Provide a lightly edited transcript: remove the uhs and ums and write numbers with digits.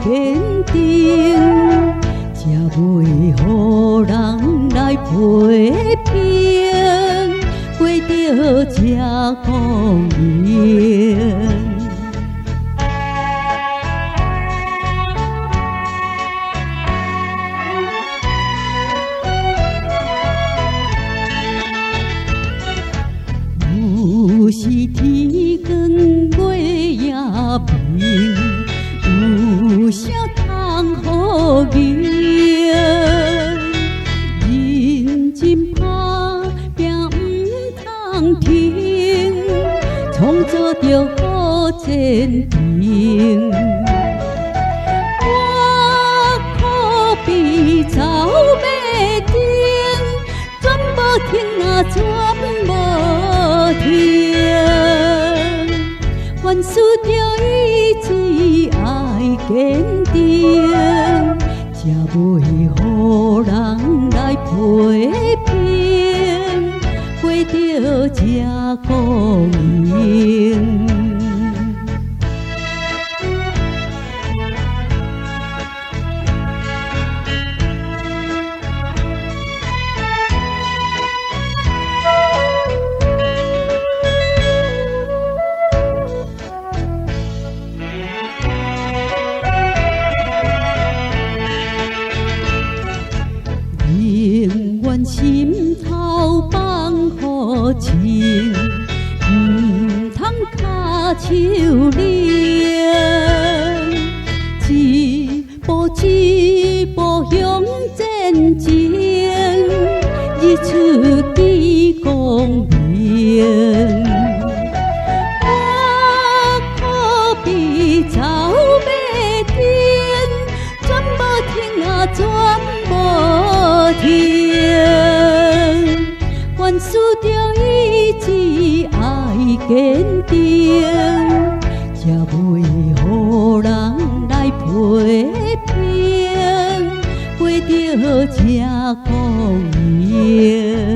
坚定，才袂予人来批评，过着这公平。有时天光月也明，有啥通好赢？认真打拼不通停，创造着好前程。我可比走马灯，全无停啊，全无停。凡事着意志爱坚定，才袂予人来批评，过着这公平。永远心头放好情，唔通卡手冷。一步一步向前进，日出的光明。我可比走马灯，全无停啊，全无停。凡事着意志爱坚定，才袂予人来批评，过着这公平。